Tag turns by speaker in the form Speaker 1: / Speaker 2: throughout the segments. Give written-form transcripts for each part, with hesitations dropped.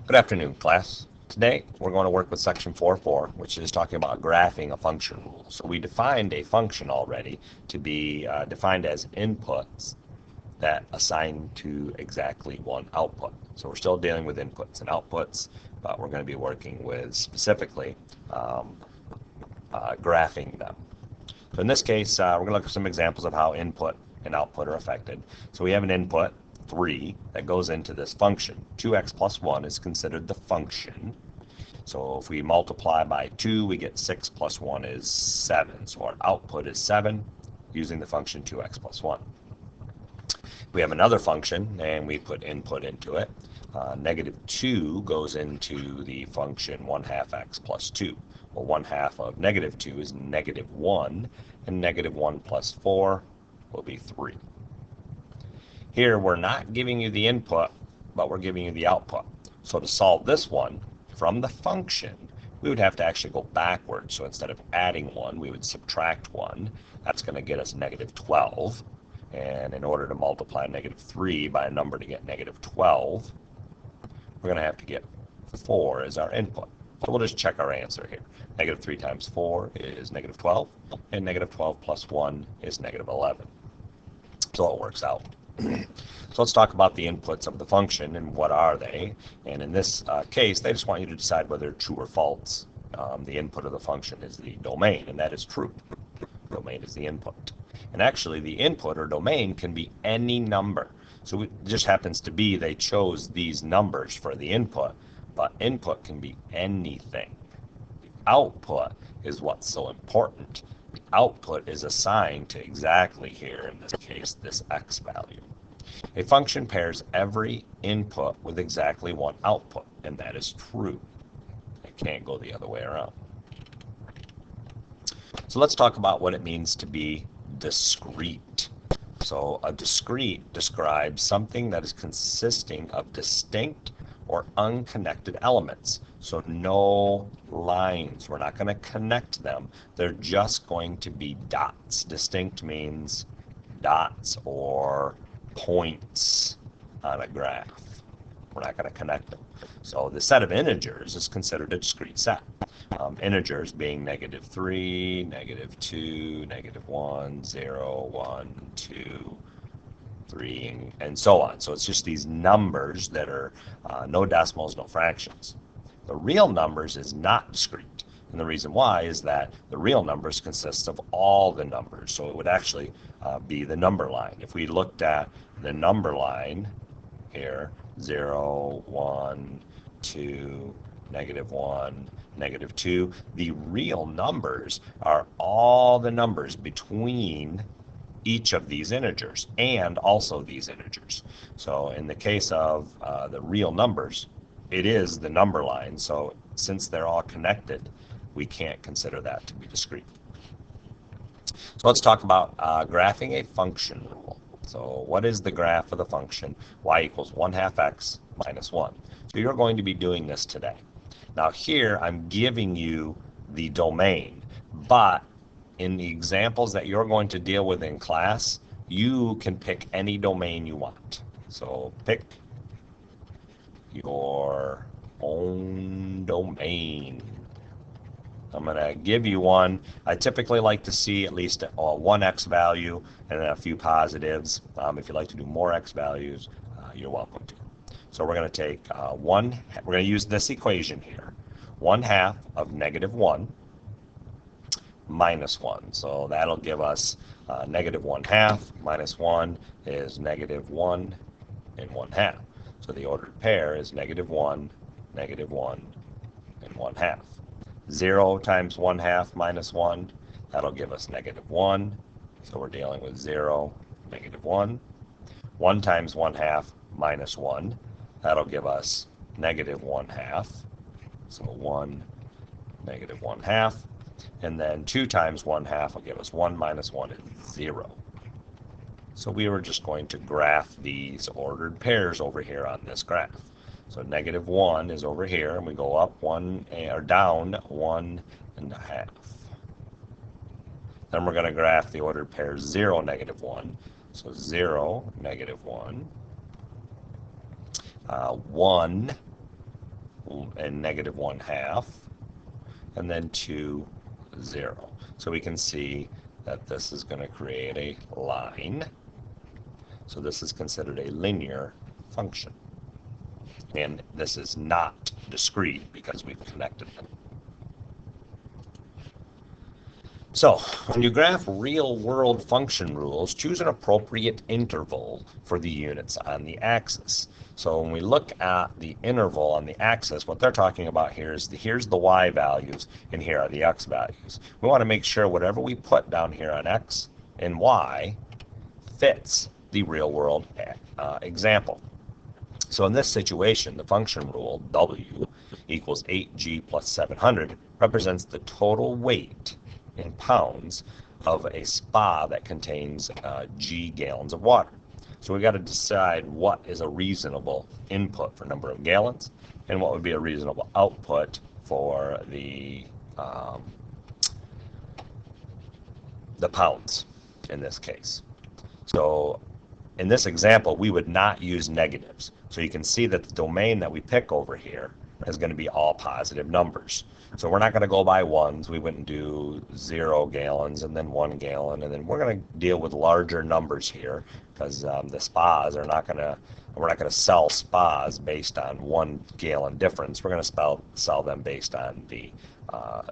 Speaker 1: Good afternoon, class. Today we're going to work with section 4.4, which is talking about graphing a function rule. So we defined a function already to be defined as inputs that assign to exactly one output. So we're still dealing with inputs and outputs, but we're going to be working with specifically graphing them. So in this case, we're going to look at some examples of how input and output are affected. So we have an input, 3, that goes into this function. 2x plus 1 is considered the function. So if we multiply by 2, we get 6 plus 1 is 7. So our output is 7 using the function 2x plus 1. We have another function, and we put input into it. Negative 2 goes into the function 1 half x plus 2. Well, 1 half of negative 2 is negative 1, and negative 1 plus 4 will be 3. Here, we're not giving you the input, but we're giving you the output. So to solve this one, from the function, we would have to actually go backwards. So instead of adding 1, we would subtract 1. That's going to get us negative 12. And in order to multiply negative 3 by a number to get negative 12, we're going to have to get 4 as our input. So we'll just check our answer here. Negative 3 times 4 is negative 12, and negative 12 plus 1 is negative 11. So it works out. So let's talk about the inputs of the function and what are they. And in this case, they just want you to decide whether true or false. The input of the function is the domain, and that is true. Domain is the input. And actually, the input or domain can be any number. So it just happens to be they chose these numbers for the input, but input can be anything. The output is what's so important. The output is assigned to exactly here, in this case, this x value. A function pairs every input with exactly one output, and that is true. It can't go the other way around. So let's talk about what it means to be discrete. So a discrete describes something that is consisting of distinct or unconnected elements. So no lines. We're not going to connect them. They're just going to be dots. Distinct means dots or points on a graph. We're not going to connect them. So the set of integers is considered a discrete set. Integers being negative 3, negative 2, negative 1, 0, 1, 2, 3, and so on. So it's just these numbers that are no decimals, no fractions. The real numbers is not discrete. And the reason why is that the real numbers consist of all the numbers. So it would actually be the number line. If we looked at the number line here, 0, 1, 2, negative 1, negative 2, the real numbers are all the numbers between each of these integers and also these integers. So in the case of the real numbers, it is the number line. So since they're all connected, we can't consider that to be discrete. So let's talk about graphing a function rule. So what is the graph of the function y equals 1 half x minus 1? So you're going to be doing this today. Now here I'm giving you the domain, but in the examples that you're going to deal with in class, you can pick any domain you want. So pick your own domain. I'm going to give you one. I typically like to see at least one x value and then a few positives. If you'd like to do more x values, you're welcome to. So we're going to take we're going to use this equation here. 1 half of negative 1 minus 1. So that'll give us negative 1 half minus 1 is negative 1 and 1 half. So the ordered pair is negative 1, negative 1, and 1 half. 0 times 1 half minus 1, that'll give us negative 1. So we're dealing with 0, negative 1. 1 times 1 half minus 1, that'll give us negative 1 half. So 1, negative 1 half. And then 2 times 1 half will give us 1 minus 1 is 0. So we were just going to graph these ordered pairs over here on this graph. So negative 1 is over here, and we go up 1 or down 1 and a half. Then we're going to graph the ordered pair 0, negative 1. So 0, negative 1. 1, and negative 1/2, and then 2, 0. So we can see that this is going to create a line. So this is considered a linear function. And this is not discrete because we've connected them. So when you graph real-world function rules, choose an appropriate interval for the units on the axis. So when we look at the interval on the axis, what they're talking about here is here's the y values and here are the x values. We want to make sure whatever we put down here on x and y fits the real-world example. So in this situation, the function rule W equals 8g plus 700 represents the total weight in pounds of a spa that contains g gallons of water. So we got to decide what is a reasonable input for number of gallons and what would be a reasonable output for the pounds in this case. So in this example, we would not use negatives. So you can see that the domain that we pick over here is going to be all positive numbers. So we're not going to go by ones. We wouldn't do 0 gallons and then 1 gallon. And then we're going to deal with larger numbers here because the spas are not going to, we're not going to sell spas based on 1 gallon difference. We're going to sell them based on the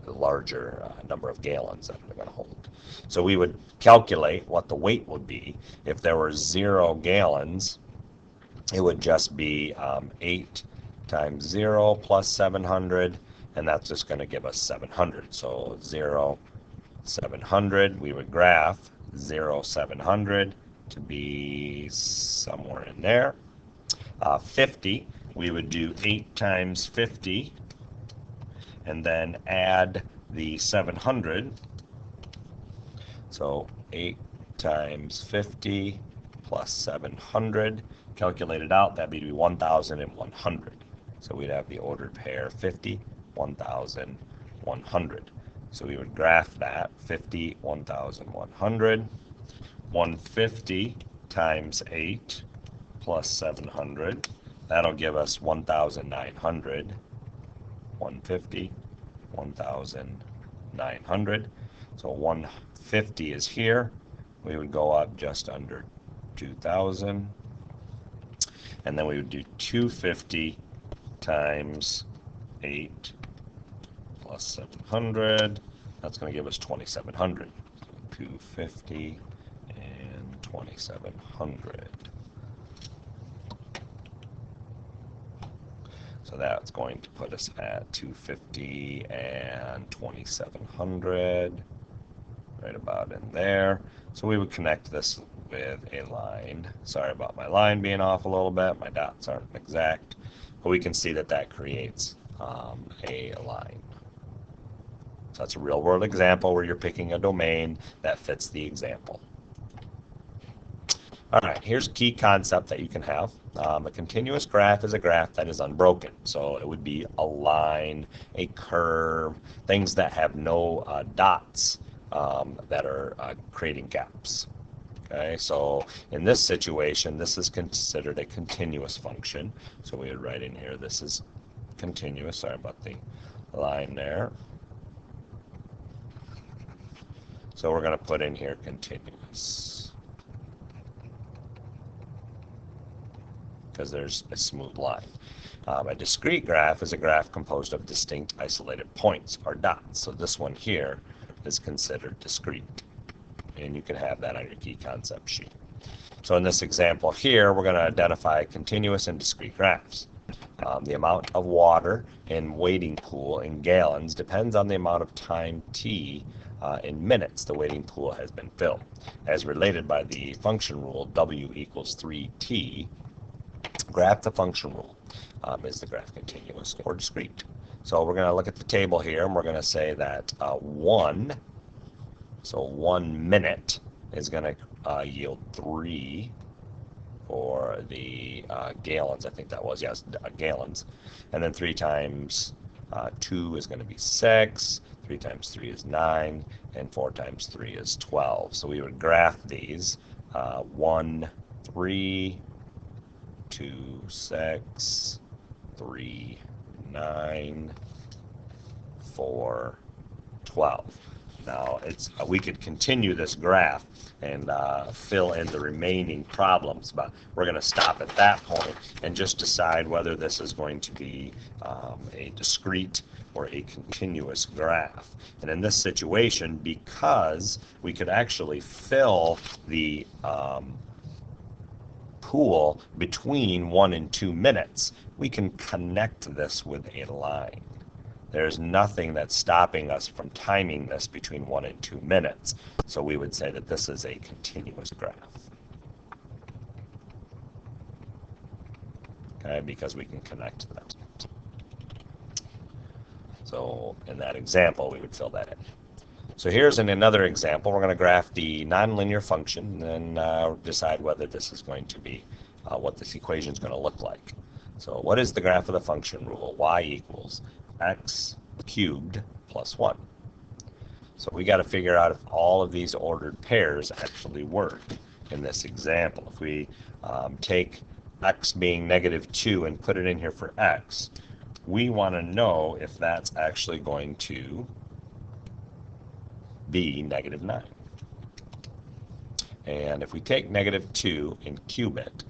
Speaker 1: larger number of gallons that they're going to hold. So we would calculate what the weight would be. If there were 0 gallons, it would just be 8 times 0 plus 700, and that's just going to give us 700. So 0, 700, we would graph 0, 700 to be somewhere in there. 50, we would do 8 times 50, and then add the 700. So 8 times 50 plus 700, calculated out, that'd be 1,100. So we'd have the ordered pair 50, 1,100. So we would graph that 50, 1,100. 150 times 8 plus 700. That'll give us 1,900. 150, 1,900. So 150 is here. We would go up just under 2,000. And then we would do 250 times 8 plus 700. That's going to give us 2,700. 250 and 2,700. So that's going to put us at 250 and 2,700, right about in there. So we would connect this with a line. Sorry about my line being off a little bit. My dots aren't exact, but we can see that that creates a line. So that's a real-world example where you're picking a domain that fits the example. All right, here's a key concept that you can have. A continuous graph is a graph that is unbroken. So it would be a line, a curve, things that have no dots that are creating gaps. Okay, so in this situation, this is considered a continuous function. So we would write in here, this is continuous. Sorry about the line there. So we're going to put in here continuous, because there's a smooth line. A discrete graph is a graph composed of distinct isolated points or dots. So this one here is considered discrete, and you can have that on your key concept sheet. So in this example here, we're going to identify continuous and discrete graphs. The amount of water in wading pool in gallons depends on the amount of time t in minutes the wading pool has been filled. As related by the function rule, W equals 3t, graph the function rule. Is the graph continuous or discrete? So we're going to look at the table here, and we're going to say that 1 minute is going to yield 3 for the gallons. I think that was, yes, gallons. And then 3 times 2 is going to be 6, 3 times 3 is 9, and 4 times 3 is 12. So we would graph these 1, 3, 2, 6, 3, 9, 4, 12. Now, we could continue this graph and fill in the remaining problems, but we're going to stop at that point and just decide whether this is going to be a discrete or a continuous graph. And in this situation, because we could actually fill the pool between 1 and 2 minutes, we can connect this with a line. There's nothing that's stopping us from timing this between 1 and 2 minutes. So we would say that this is a continuous graph. Okay, because we can connect that. So in that example, we would fill that in. So here's another example. We're going to graph the nonlinear function and then decide whether this is going to be what this equation is going to look like. So what is the graph of the function rule? Y equals x cubed plus 1. So we got to figure out if all of these ordered pairs actually work in this example. If we take x being -2 and put it in here for x, we want to know if that's actually going to be -9. And if we take -2 and cube it,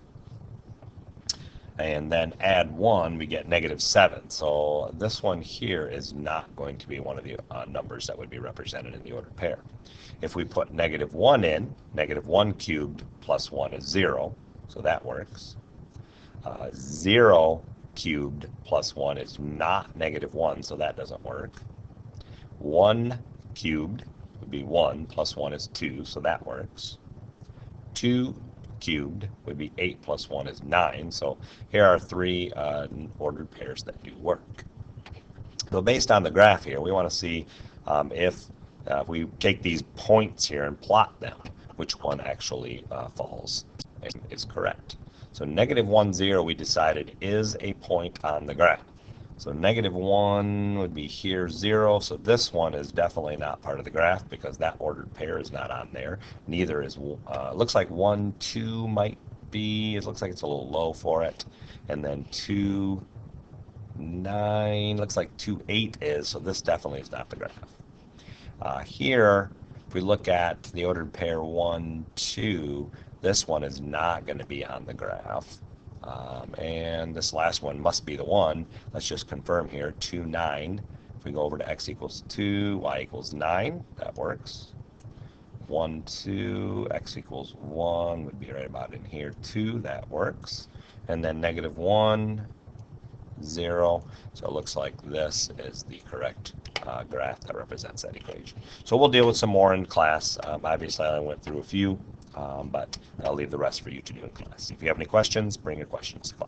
Speaker 1: and then add 1, we get -7. So this one here is not going to be one of the numbers that would be represented in the ordered pair. If we put -1 in, -1 cubed plus 1 is 0, so that works. 0 cubed plus 1 is not -1, so that doesn't work. 1 cubed would be 1 plus 1 is 2, so that works. 2 cubed would be 8 plus 1 is 9. So here are 3 ordered pairs that do work. So based on the graph here, we want to see if we take these points here and plot them, which one actually falls and is correct. So -1, 0 we decided is a point on the graph. So -1 would be here, 0. So this one is definitely not part of the graph because that ordered pair is not on there. Neither is, looks like 1, 2 might be, it looks like it's a little low for it. And then 2, 9, looks like 2, 8 is, so this definitely is not the graph. Here, if we look at the ordered pair 1, 2, this one is not going to be on the graph. And this last one must be the one. Let's just confirm here, 2, 9. If we go over to x equals 2, y equals 9, that works. 1, 2, x equals 1 would be right about in here, 2, that works. And then -1, 0. So it looks like this is the correct graph that represents that equation. So we'll deal with some more in class. Obviously, I went through a few. But I'll leave the rest for you to do in class. If you have any questions, bring your questions to class.